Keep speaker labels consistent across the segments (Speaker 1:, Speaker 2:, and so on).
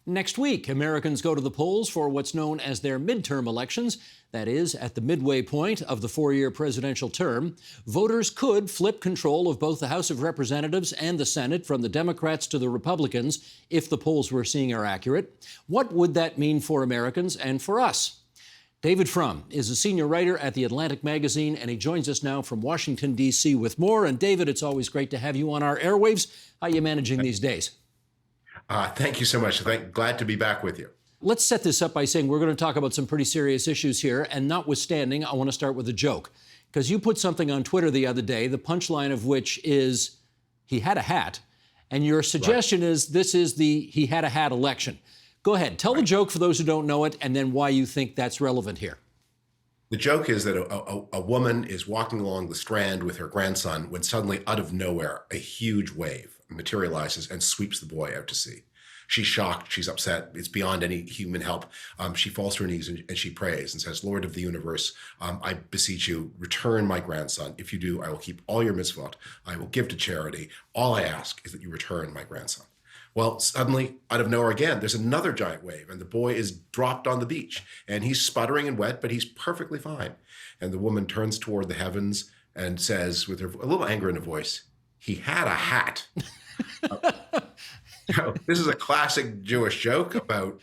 Speaker 1: Next week, Americans go to the polls for what's known as their midterm elections. That is, at the midway point of the four-year presidential term, voters could flip control of both the House of Representatives and the Senate from the Democrats to the Republicans if the polls we're seeing are accurate. What would that mean for Americans and for us? David Frum is a senior writer at The Atlantic magazine, and he joins us now from Washington, D.C. with more. And David, it's always great to have you on our airwaves. How are you managing these days?
Speaker 2: Thank you so much. Glad to be back with you.
Speaker 1: Let's set this up by saying we're going to talk about some pretty serious issues here. And notwithstanding, I want to start with a joke. Because you put something on Twitter the other day, the punchline of which is, he had a hat. And your suggestion is this is the he had a hat election. Go ahead. Tell the joke for those who don't know it, and then why you think that's relevant here.
Speaker 2: The joke is that a woman is walking along the Strand with her grandson when suddenly, out of nowhere, a huge wave materializes and sweeps the boy out to sea. She's shocked. She's upset. It's beyond any human help. She falls to her knees and she prays and says, "Lord of the universe, I beseech you, return my grandson. If you do, I will keep all your mitzvot. I will give to charity. All I ask is that you return my grandson." Well, suddenly, out of nowhere again, there's another giant wave, and the boy is dropped on the beach, and he's sputtering and wet, but he's perfectly fine. And the woman turns toward the heavens and says, with a little anger in her voice, "He had a hat." This is a classic Jewish joke about,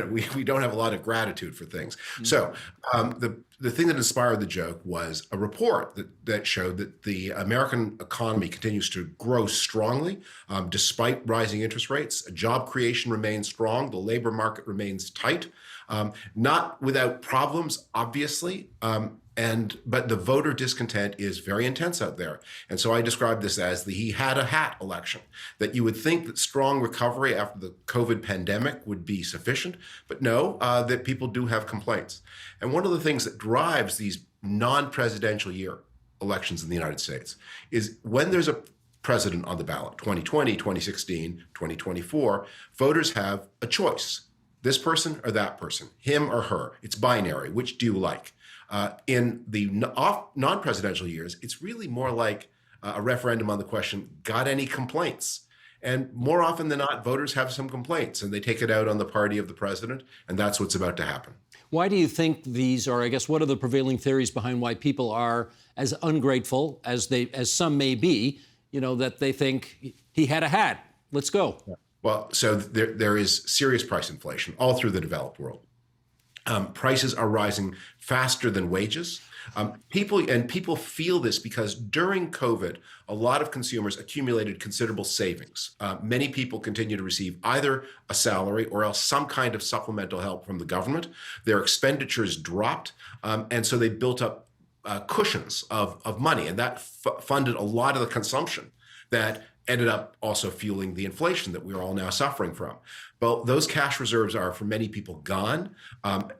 Speaker 2: we don't have a lot of gratitude for things. So the thing that inspired the joke was a report that showed that the American economy continues to grow strongly despite rising interest rates. Job creation remains strong. The labor market remains tight, not without problems, obviously. But the voter discontent is very intense out there. And so I describe this as the he had a hat election, that you would think that strong recovery after the COVID pandemic would be sufficient, but no, that people do have complaints. And one of the things that drives these non-presidential year elections in the United States is when there's a president on the ballot, 2020, 2016, 2024, voters have a choice. This person or that person, him or her. It's binary. Which do you like? In the non-presidential years, it's really more like a referendum on the question, got any complaints? And more often than not, voters have some complaints, and they take it out on the party of the president, and that's what's about to happen.
Speaker 1: Why do you think these are, I guess, what are the prevailing theories behind why people are as ungrateful as some may be, that they think he had a hat, let's go?
Speaker 2: Yeah. Well, so there is serious price inflation all through the developed world. Prices are rising faster than wages. People feel this because during COVID, a lot of consumers accumulated considerable savings. Many people continue to receive either a salary or else some kind of supplemental help from the government. Their expenditures dropped, and so they built up cushions of money, and that funded a lot of the consumption that ended up also fueling the inflation that we're all now suffering from. Well, those cash reserves are, for many people, gone.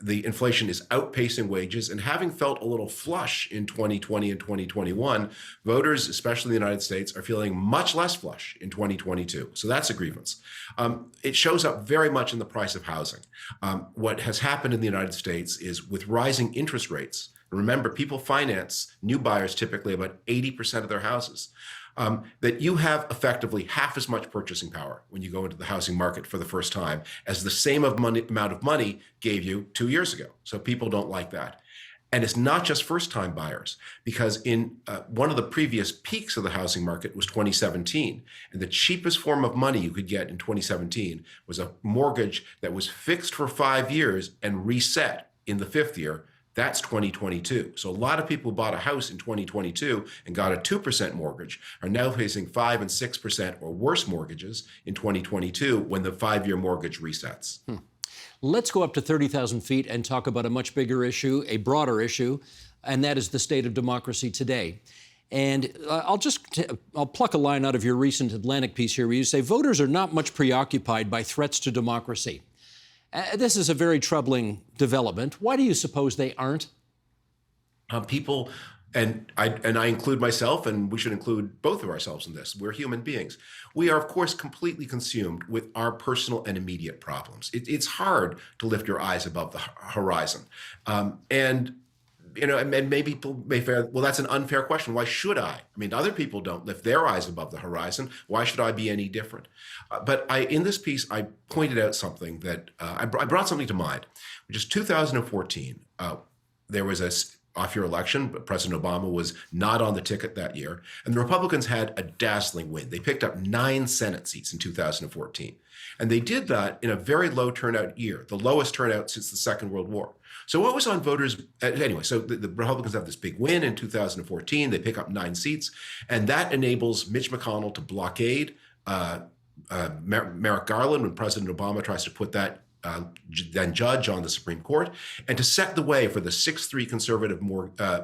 Speaker 2: The inflation is outpacing wages, and having felt a little flush in 2020 and 2021, voters, especially in the United States, are feeling much less flush in 2022. So that's a grievance. It shows up very much in the price of housing. What has happened in the United States is with rising interest rates, remember, people finance new buyers typically about 80% of their houses. That you have effectively half as much purchasing power when you go into the housing market for the first time as the same amount of money gave you 2 years ago. So people don't like that. And it's not just first-time buyers, because in one of the previous peaks of the housing market was 2017. And the cheapest form of money you could get in 2017 was a mortgage that was fixed for 5 years and reset in the fifth year. That's 2022. So a lot of people who bought a house in 2022 and got a 2% mortgage are now facing 5 and 6% or worse mortgages in 2022 when the 5-year mortgage resets.
Speaker 1: Let's go up to 30,000 feet and talk about a much bigger issue, a broader issue, and that is the state of democracy today. And I'll pluck a line out of your recent Atlantic piece here where you say voters are not much preoccupied by threats to democracy. This is a very troubling development. Why do you suppose they aren't?
Speaker 2: People, and I include myself, and we should include both of ourselves in this. We're human beings. We are, of course, completely consumed with our personal and immediate problems. It's hard to lift your eyes above the horizon. And and maybe people may say, well, that's an unfair question. Why should I? I mean, other people don't lift their eyes above the horizon. Why should I be any different? But in this piece, I pointed out something that I brought something to mind, which is 2014. There was a off-year election, but President Obama was not on the ticket that year, and the Republicans had a dazzling win. They picked up 9 Senate seats in 2014, and they did that in a very low turnout year, the lowest turnout since the Second World War. So what was on voters anyway? So the Republicans have this big win in 2014. They pick up 9 seats, and that enables Mitch McConnell to blockade Merrick Garland when President Obama tries to put that then judge on the Supreme Court, and to set the way for the 6-3 conservative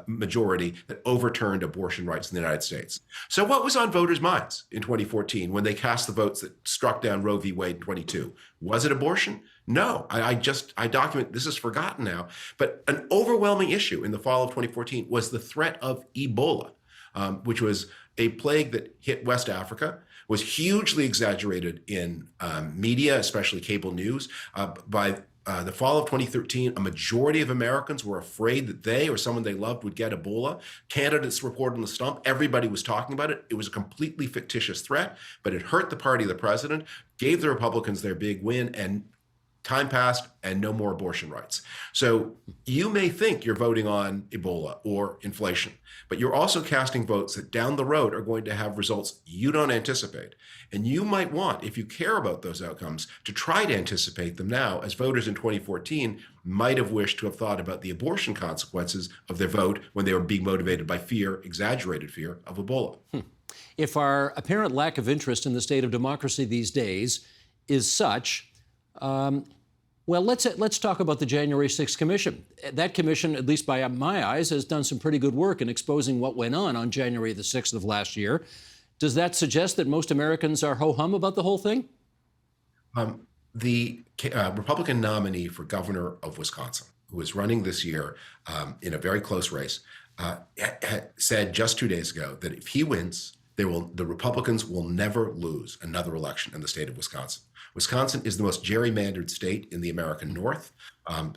Speaker 2: majority that overturned abortion rights in the United States. So what was on voters' minds in 2014 when they cast the votes that struck down Roe v. Wade in 22? Was it abortion? No, I document, this is forgotten now, but an overwhelming issue in the fall of 2014 was the threat of Ebola, which was a plague that hit West Africa, was hugely exaggerated in media, especially cable news. By the fall of 2013, a majority of Americans were afraid that they or someone they loved would get Ebola. Candidates reported on the stump. Everybody was talking about it. It was a completely fictitious threat, but it hurt the party of the president, gave the Republicans their big win, and time passed and no more abortion rights. So you may think you're voting on Ebola or inflation, but you're also casting votes that down the road are going to have results you don't anticipate. And you might want, if you care about those outcomes, to try to anticipate them now, as voters in 2014 might have wished to have thought about the abortion consequences of their vote when they were being motivated by fear, exaggerated fear of Ebola.
Speaker 1: If our apparent lack of interest in the state of democracy these days is such, well, let's talk about the January 6th Commission. That commission, at least by my eyes, has done some pretty good work in exposing what went on January the 6th of last year. Does that suggest that most Americans are ho-hum about the whole thing?
Speaker 2: The Republican nominee for governor of Wisconsin, who is running this year in a very close race, said just 2 days ago that if he wins, the Republicans will never lose another election in the state of Wisconsin. Wisconsin is the most gerrymandered state in the American North.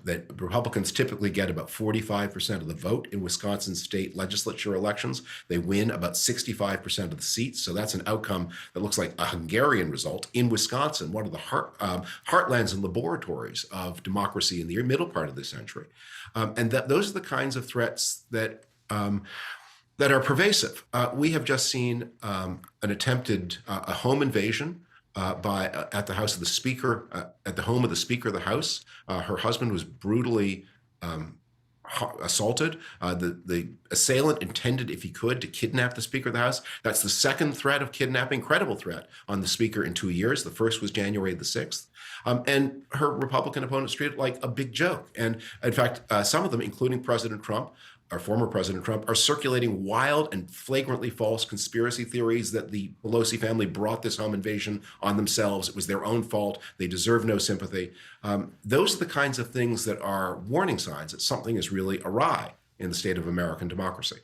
Speaker 2: That Republicans typically get about 45% of the vote in Wisconsin state legislature elections. They win about 65% of the seats. So that's an outcome that looks like a Hungarian result in Wisconsin, one of the heartlands and laboratories of democracy in the middle part of this century. And those are the kinds of threats that are pervasive. We have just seen an attempted a home invasion at the house of the Speaker, at the home of the Speaker of the House. Her husband was brutally assaulted. The assailant intended, if he could, to kidnap the Speaker of the House. That's the second threat of kidnapping, credible threat, on the Speaker in 2 years. The first was January the 6th. And her Republican opponents treated it like a big joke. And in fact, some of them, including President Trump, our former President Trump, are circulating wild and flagrantly false conspiracy theories that the Pelosi family brought this home invasion on themselves. It was their own fault. They deserve no sympathy. Those are the kinds of things that are warning signs that something is really awry in the state of American democracy.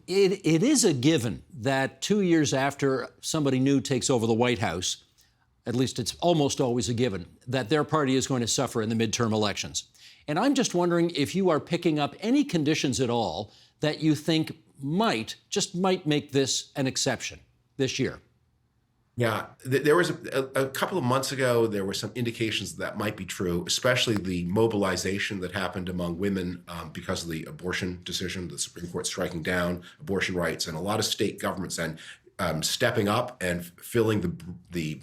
Speaker 1: It is a given that 2 years after somebody new takes over the White House, at least it's almost always a given, that their party is going to suffer in the midterm elections. And I'm just wondering if you are picking up any conditions at all that you think might make this an exception this year.
Speaker 2: Yeah, there was a couple of months ago, there were some indications that might be true, especially the mobilization that happened among women because of the abortion decision, the Supreme Court striking down abortion rights, and a lot of state governments then stepping up and filling the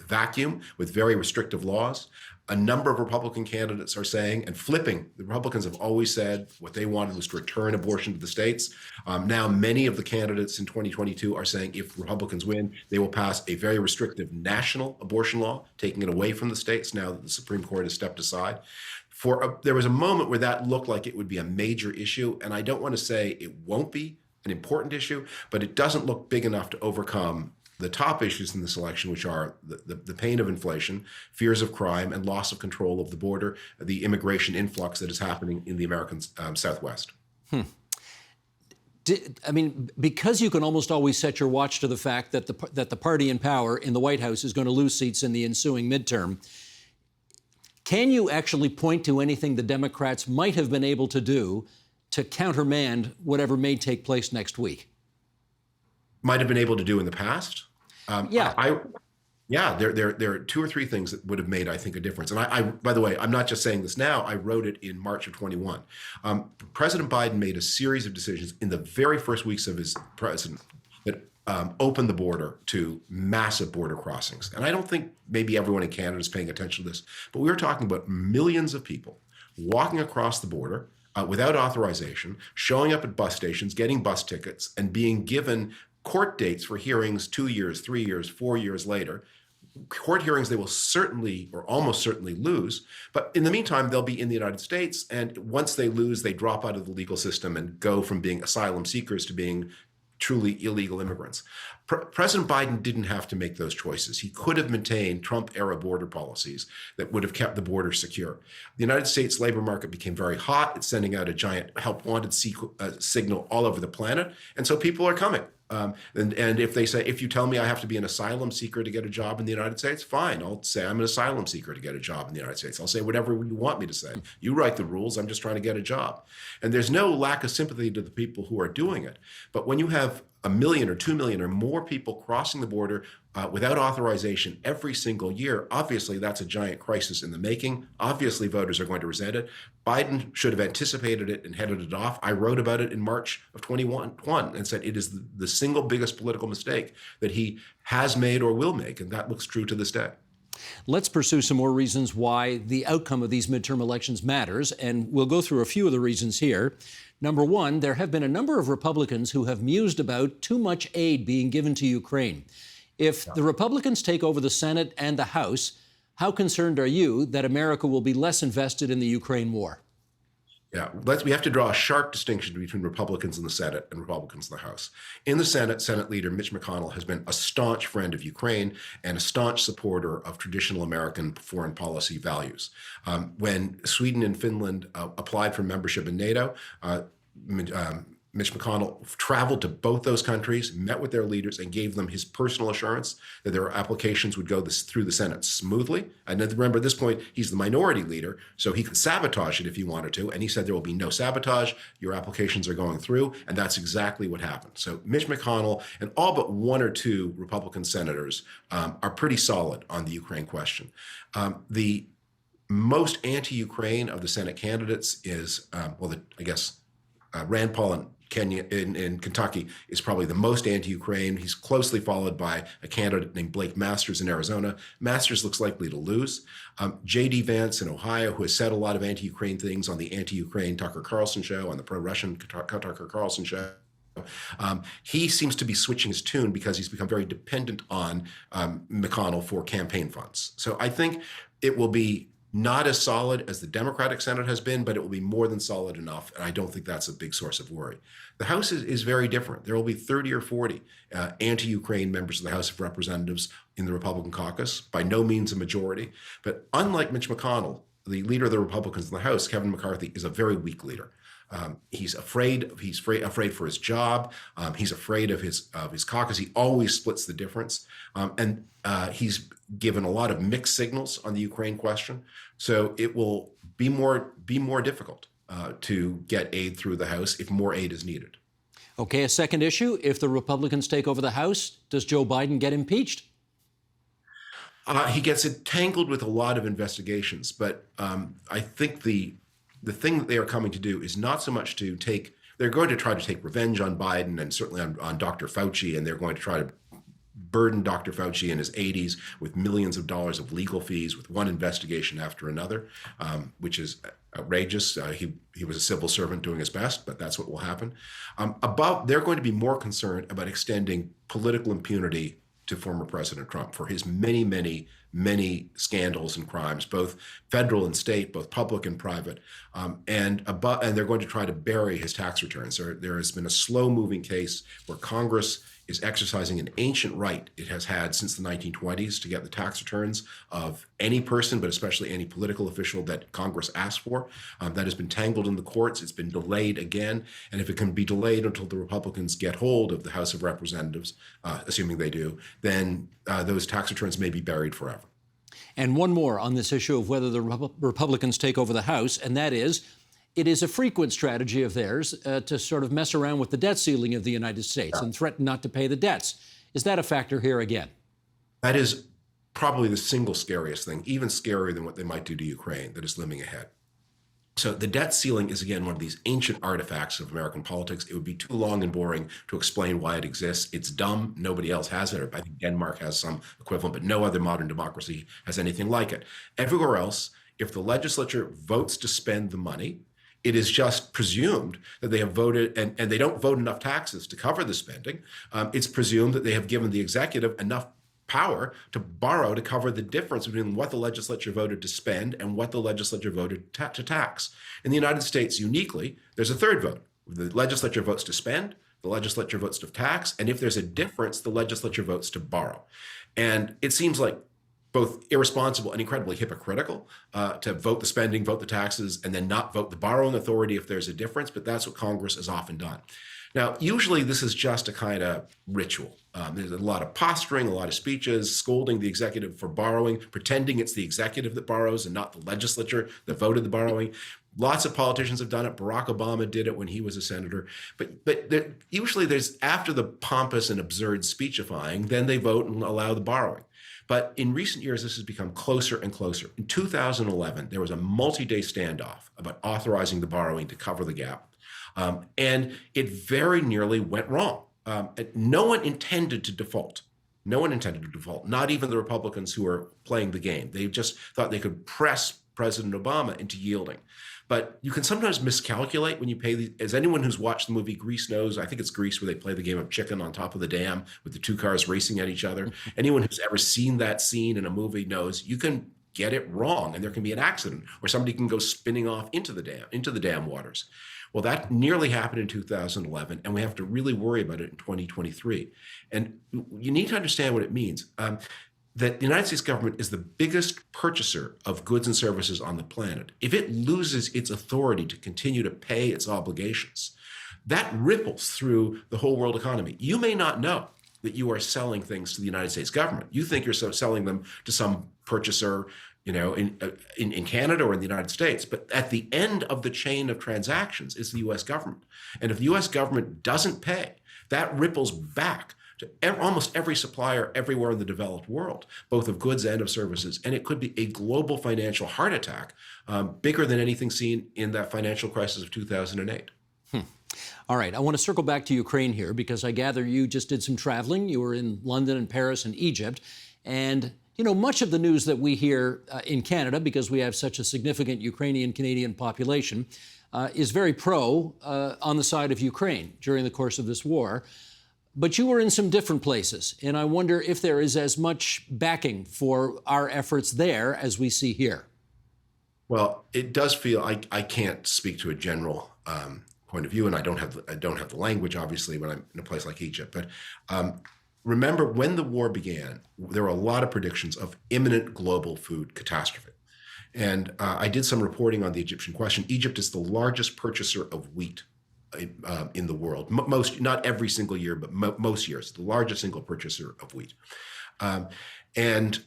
Speaker 2: vacuum with very restrictive laws. A number of Republican candidates are saying and flipping. The Republicans have always said what they wanted was to return abortion to the states. Now, many of the candidates in 2022 are saying if Republicans win, they will pass a very restrictive national abortion law, taking it away from the states now that the Supreme Court has stepped aside. There was a moment where that looked like it would be a major issue, and I don't want to say it won't be an important issue, but it doesn't look big enough to overcome the top issues in this election, which are the pain of inflation, fears of crime, and loss of control of the border, the immigration influx that is happening in the American Southwest.
Speaker 1: Because you can almost always set your watch to the fact that the party in power in the White House is going to lose seats in the ensuing midterm, Can you actually point to anything the Democrats might have been able to do to countermand whatever may take place next week?
Speaker 2: Might have been able to do in the past.
Speaker 1: Yeah.
Speaker 2: Yeah, there are two or three things that would have made, I think, a difference. And I by the way, I'm not just saying this now. I wrote it in March of 21. President Biden made a series of decisions in the very first weeks of his presidency that opened the border to massive border crossings. And I don't think maybe everyone in Canada is paying attention to this, but we were talking about millions of people walking across the border without authorization, showing up at bus stations, getting bus tickets, and being given court dates for hearings 2 years, 3 years, 4 years later. Court hearings they will certainly or almost certainly lose. But in the meantime, they'll be in the United States. And once they lose, they drop out of the legal system and go from being asylum seekers to being truly illegal immigrants. President Biden didn't have to make those choices. He could have maintained Trump-era border policies that would have kept the border secure. The United States labor market became very hot. It's sending out a giant help wanted signal all over the planet. And so people are coming. And if they say, if you tell me I have to be an asylum seeker to get a job in the United States, fine. I'll say I'm an asylum seeker to get a job in the United States. I'll say whatever you want me to say. You write the rules. I'm just trying to get a job. And there's no lack of sympathy to the people who are doing it. But when you have 1 million or 2 million or more people crossing the border without authorization every single year, obviously that's a giant crisis in the making. Obviously voters are going to resent it. Biden should have anticipated it and headed it off. I wrote about it in March of 21 and said it is the single biggest political mistake that he has made or will make, and that looks true to this day.
Speaker 1: Let's pursue some more reasons why the outcome of these midterm elections matters, and we'll go through a few of the reasons here. Number one, there have been a number of Republicans who have mused about too much aid being given to Ukraine. If the Republicans take over the Senate and the House, how concerned are you that America will be less invested in the Ukraine war?
Speaker 2: Yeah, we have to draw a sharp distinction between Republicans in the Senate and Republicans in the House. In the Senate, Senate Leader Mitch McConnell has been a staunch friend of Ukraine and a staunch supporter of traditional American foreign policy values. When Sweden and Finland applied for membership in NATO, Mitch McConnell traveled to both those countries, met with their leaders, and gave them his personal assurance that their applications would go through the Senate smoothly. And remember, at this point, he's the minority leader, so he could sabotage it if he wanted to. And he said there will be no sabotage. Your applications are going through. And that's exactly what happened. So Mitch McConnell and all but one or two Republican senators are pretty solid on the Ukraine question. The most anti-Ukraine of the Senate candidates is, Rand Paul in Kentucky is probably the most anti-Ukraine. He's closely followed by a candidate named Blake Masters in Arizona. Masters looks likely to lose. J.D. Vance in Ohio, who has said a lot of anti-Ukraine things on the anti-Ukraine Tucker Carlson show, on the pro-Russian Tucker Carlson show. He seems to be switching his tune because he's become very dependent on McConnell for campaign funds. So I think it will be not as solid as the Democratic Senate has been, but it will be more than solid enough. And I don't think that's a big source of worry. The House is very different. There will be 30 or 40 anti-Ukraine members of the House of Representatives in the Republican caucus, by no means a majority. But unlike Mitch McConnell, the leader of the Republicans in the House, Kevin McCarthy, is a very weak leader. He's afraid for his job. He's afraid of his caucus. He always splits the difference. And he's given a lot of mixed signals on the Ukraine question. So it will be more difficult to get aid through the House if more aid is needed.
Speaker 1: Okay, a second issue. If the Republicans take over the House, does Joe Biden get impeached?
Speaker 2: He gets entangled with a lot of investigations. But I think the thing that they are coming to do is not so much to take, they're going to try to take revenge on Biden and certainly on Dr. Fauci, and they're going to try to burden Dr. Fauci in his 80s with millions of dollars of legal fees with one investigation after another, which is outrageous. He was a civil servant doing his best, but that's what will happen. They're going to be more concerned about extending political impunity to former President Trump for his many, many, many scandals and crimes, both federal and state, both public and private, and they're going to try to bury his tax returns. There has been a slow-moving case where Congress is exercising an ancient right it has had since the 1920s to get the tax returns of any person, but especially any political official that Congress asked for. That has been tangled in the courts. It's been delayed again. And if it can be delayed until the Republicans get hold of the House of Representatives, assuming they do, then those tax returns may be buried forever.
Speaker 1: And one more on this issue of whether the Republicans take over the House, and that is, it is a frequent strategy of theirs to sort of mess around with the debt ceiling of the United States and threaten not to pay the debts. Is that a factor here again?
Speaker 2: That is probably the single scariest thing, even scarier than what they might do to Ukraine, that is looming ahead. So the debt ceiling is, again, one of these ancient artifacts of American politics. It would be too long and boring to explain why it exists. It's dumb. Nobody else has it. I think Denmark has some equivalent, but no other modern democracy has anything like it. Everywhere else, if the legislature votes to spend the money, it is just presumed that they have voted, and they don't vote enough taxes to cover the spending. It's presumed that they have given the executive enough power to borrow to cover the difference between what the legislature voted to spend and what the legislature voted to tax. In the United States, uniquely, there's a third vote. The legislature votes to spend, the legislature votes to tax, and if there's a difference, the legislature votes to borrow. And it seems like both irresponsible and incredibly hypocritical to vote the spending, vote the taxes, and then not vote the borrowing authority if there's a difference, but that's what Congress has often done. Now, usually this is just a kind of ritual. There's a lot of posturing, a lot of speeches, scolding the executive for borrowing, pretending it's the executive that borrows and not the legislature that voted the borrowing. Lots of politicians have done it. Barack Obama did it when he was a senator. But usually there's, after the pompous and absurd speechifying, then they vote and allow the borrowing. But in recent years, this has become closer and closer. In 2011, there was a multi-day standoff about authorizing the borrowing to cover the gap. And it very nearly went wrong. No one intended to default. No one intended to default, not even the Republicans who were playing the game. They just thought they could press President Obama into yielding. But you can sometimes miscalculate when you pay as anyone who's watched the movie Grease knows. I think it's Grease where they play the game of chicken on top of the dam with the two cars racing at each other. Anyone who's ever seen that scene in a movie knows you can get it wrong and there can be an accident or somebody can go spinning off into the dam waters. Well, that nearly happened in 2011, and we have to really worry about it in 2023. And you need to understand what it means. That the United States government is the biggest purchaser of goods and services on the planet. If it loses its authority to continue to pay its obligations, that ripples through the whole world economy. You may not know that you are selling things to the United States government. You think you're selling them to some purchaser, in Canada or in the United States. But at the end of the chain of transactions is the U.S. government. And if the U.S. government doesn't pay, that ripples back to almost every supplier everywhere in the developed world, both of goods and of services. And it could be a global financial heart attack, bigger than anything seen in that financial crisis of 2008.
Speaker 1: All right, I want to circle back to Ukraine here because I gather you just did some traveling. You were in London and Paris and Egypt. And much of the news that we hear in Canada, because we have such a significant Ukrainian-Canadian population, is very on the side of Ukraine during the course of this war. But you were in some different places, and I wonder if there is as much backing for our efforts there as we see here.
Speaker 2: Well, it does feel I can't speak to a general point of view, and I don't have the language, obviously, when I'm in a place like Egypt. But remember, when the war began, there were a lot of predictions of imminent global food catastrophe. And I did some reporting on the Egyptian question. Egypt is the largest purchaser of wheat in the world. Most, not every single year, but most years, the largest single purchaser of wheat. And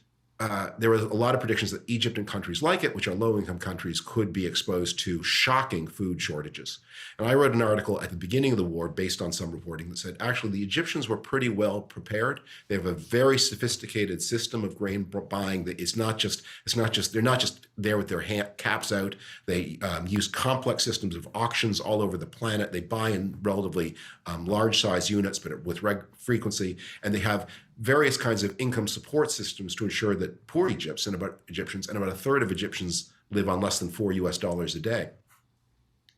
Speaker 2: there were a lot of predictions that Egypt and countries like it, which are low-income countries, could be exposed to shocking food shortages. And I wrote an article at the beginning of the war based on some reporting that said, actually, the Egyptians were pretty well prepared. They have a very sophisticated system of grain buying that they're not just there with their caps out. They use complex systems of auctions all over the planet. They buy in relatively large size units, but with frequency, and they have various kinds of income support systems to ensure that poor Egyptians, and about a third of Egyptians live on less than $4 a day,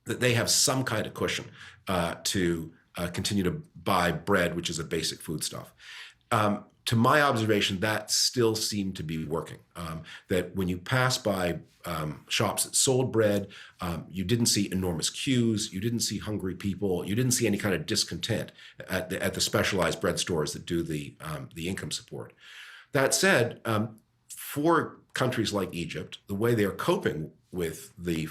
Speaker 2: that they have some kind of cushion to continue to buy bread, which is a basic foodstuff. To my observation, that still seemed to be working. That when you pass by shops that sold bread, you didn't see enormous queues, you didn't see hungry people, you didn't see any kind of discontent at the specialized bread stores that do the income support. That said, for countries like Egypt, the way they are coping with the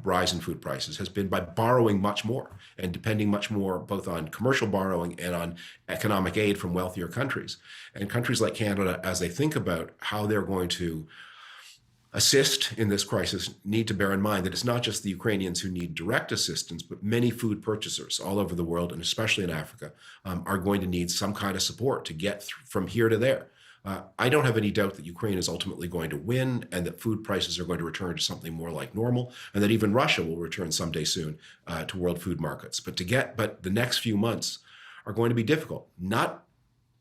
Speaker 2: rise in food prices has been by borrowing much more and depending much more both on commercial borrowing and on economic aid from wealthier countries. And countries like Canada, as they think about how they're going to assist in this crisis, need to bear in mind that it's not just the Ukrainians who need direct assistance, but many food purchasers all over the world, and especially in Africa, are going to need some kind of support to get from here to there. I don't have any doubt that Ukraine is ultimately going to win and that food prices are going to return to something more like normal, and that even Russia will return someday soon to world food markets. But the next few months are going to be difficult, not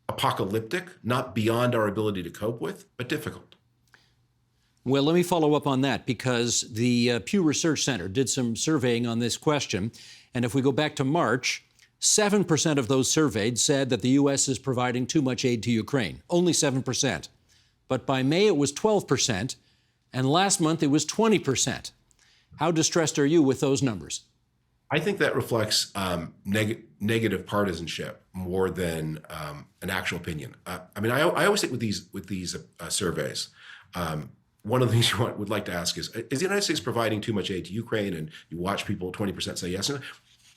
Speaker 2: apocalyptic, not beyond our ability to cope with, but difficult.
Speaker 1: Well, let me follow up on that because the Pew Research Center did some surveying on this question. And if we go back to March, 7% of those surveyed said that the U.S. is providing too much aid to Ukraine, only 7%. But by May, it was 12%, and last month it was 20%. How distressed are you with those numbers?
Speaker 2: I think that reflects negative partisanship more than an actual opinion. I always think with these surveys, one of the things you would like to ask is the United States providing too much aid to Ukraine? And you watch people, 20% say yes. And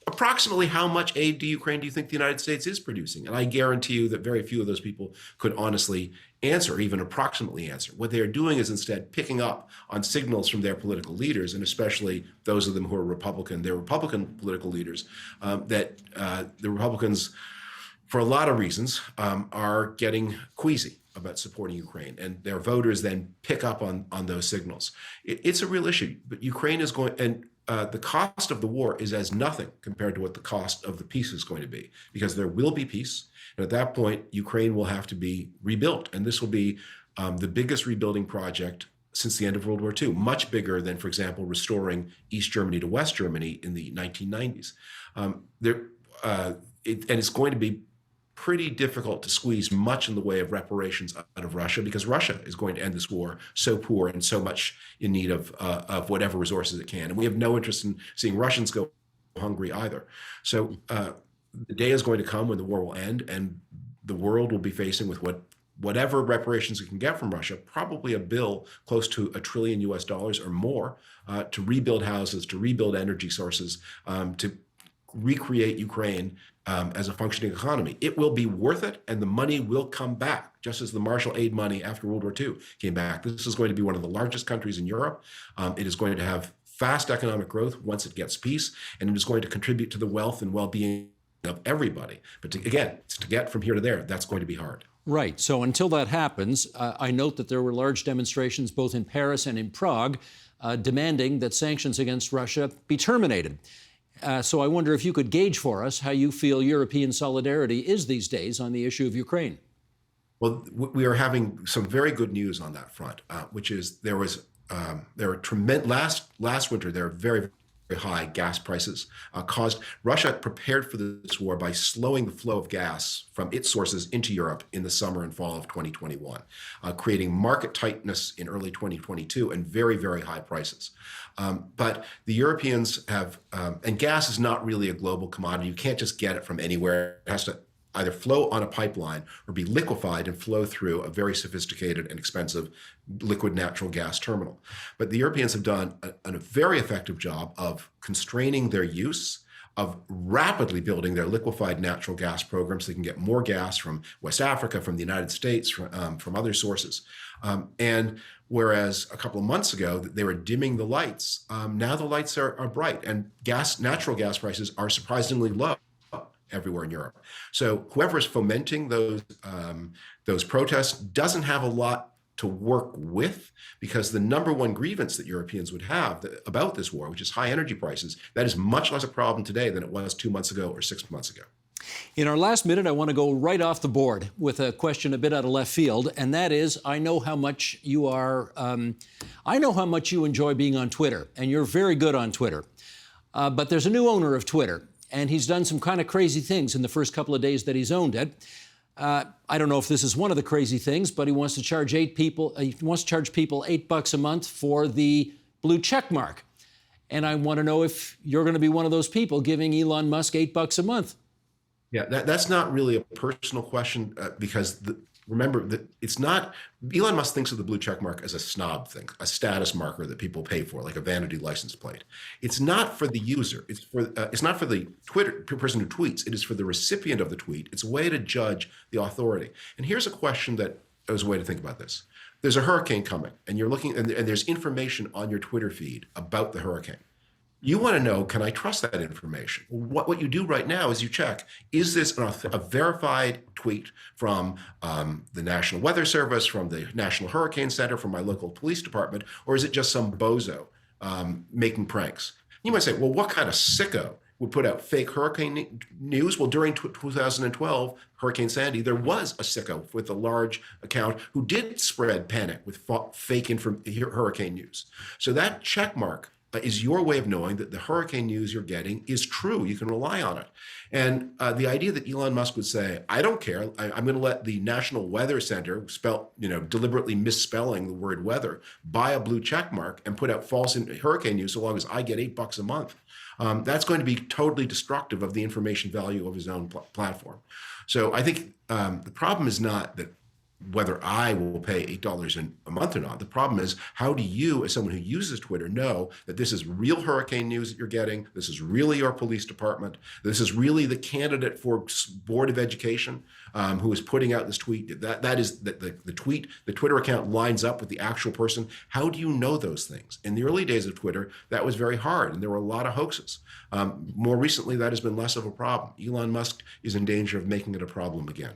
Speaker 2: approximately how much aid to Ukraine do you think the United States is producing? And I guarantee you that very few of those people could honestly answer, even approximately answer. What they are doing is instead picking up on signals from their political leaders, and especially those of them who are Republican, their Republican political leaders, that the Republicans, for a lot of reasons, are getting queasy about supporting Ukraine, and their voters then pick up on those signals. It's a real issue, but Ukraine is going, and the cost of the war is as nothing compared to what the cost of the peace is going to be, because there will be peace, and at that point, Ukraine will have to be rebuilt, and this will be the biggest rebuilding project since the end of World War II, much bigger than, for example, restoring East Germany to West Germany in the 1990s. And it's going to be pretty difficult to squeeze much in the way of reparations out of Russia, because Russia is going to end this war so poor and so much in need of whatever resources it can. And we have no interest in seeing Russians go hungry either. So the day is going to come when the war will end, and the world will be facing with whatever reparations it can get from Russia, probably a bill close to $1 trillion or more to rebuild houses, to rebuild energy sources, to recreate Ukraine as a functioning economy. It will be worth it, and the money will come back, just as the Marshall Aid money after World War II came back. This is going to be one of the largest countries in Europe. It is going to have fast economic growth once it gets peace, and it is going to contribute to the wealth and well-being of everybody. But to get from here to there, that's going to be hard.
Speaker 1: Right. So until that happens, I note that there were large demonstrations both in Paris and in Prague demanding that sanctions against Russia be terminated. So I wonder if you could gauge for us how you feel European solidarity is these days on the issue of Ukraine.
Speaker 2: Well, we are having some very good news on that front, which is there were tremendous last winter. There are very high gas prices caused. Russia prepared for this war by slowing the flow of gas from its sources into Europe in the summer and fall of 2021, creating market tightness in early 2022 and very, very high prices. But the Europeans have, and gas is not really a global commodity. You can't just get it from anywhere. It has to either flow on a pipeline or be liquefied and flow through a very sophisticated and expensive liquid natural gas terminal. But the Europeans have done a very effective job of constraining their use, of rapidly building their liquefied natural gas program so they can get more gas from West Africa, from the United States, from other sources. And whereas a couple of months ago they were dimming the lights, now the lights are bright, and natural gas prices are surprisingly low everywhere in Europe. So whoever is fomenting those protests doesn't have a lot to work with, because the number one grievance that Europeans would have about this war, which is high energy prices, that is much less a problem today than it was 2 months ago or 6 months ago.
Speaker 1: In our last minute, I want to go right off the board with a question a bit out of left field, and that is, I know how much you enjoy being on Twitter, and you're very good on Twitter. But there's a new owner of Twitter, and he's done some kind of crazy things in the first couple of days that he's owned it. I don't know if this is one of the crazy things, but he wants to charge people $8 a month for the blue check mark. And I want to know if you're going to be one of those people giving Elon Musk $8 a month.
Speaker 2: Yeah, that's not really a personal question, because remember that it's not, Elon Musk thinks of the blue check mark as a snob thing, a status marker that people pay for, like a vanity license plate. It's not for the user. It's not for the person who tweets. It is for the recipient of the tweet. It's a way to judge the authority. And here's a question that is a way to think about this. There's a hurricane coming, and you're looking, and there's information on your Twitter feed about the hurricane. You want to know, can I trust that information? What you do right now is you check, is this a verified tweet from the National Weather Service, from the National Hurricane Center, from my local police department, or is it just some bozo making pranks? You might say, well, what kind of sicko would put out fake hurricane news? Well, during 2012, Hurricane Sandy, there was a sicko with a large account who did spread panic with fake hurricane news. So that check mark is your way of knowing that the hurricane news you're getting is true. You can rely on it. And the idea that Elon Musk would say, I don't care, I'm going to let the National Weather Center, deliberately misspelling the word weather, buy a blue check mark and put out false hurricane news so long as I get $8 a month. That's going to be totally destructive of the information value of his own platform. So I think the problem is not that whether I will pay $8 a month or not. The problem is, how do you, as someone who uses Twitter, know that this is real hurricane news that you're getting? This is really your police department. This is really the candidate for Board of Education who is putting out this tweet. That is the tweet, the Twitter account lines up with the actual person. How do you know those things? In the early days of Twitter, that was very hard, and there were a lot of hoaxes. More recently, that has been less of a problem. Elon Musk is in danger of making it a problem again.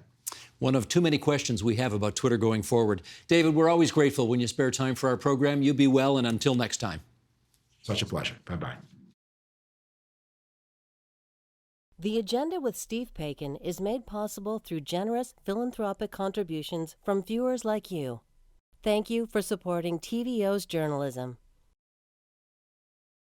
Speaker 1: One of too many questions we have about Twitter going forward. David, we're always grateful when you spare time for our program. You be well, and until next time.
Speaker 2: Such a pleasure. Bye-bye.
Speaker 3: The Agenda with Steve Paikin is made possible through generous philanthropic contributions from viewers like you. Thank you for supporting TVO's journalism.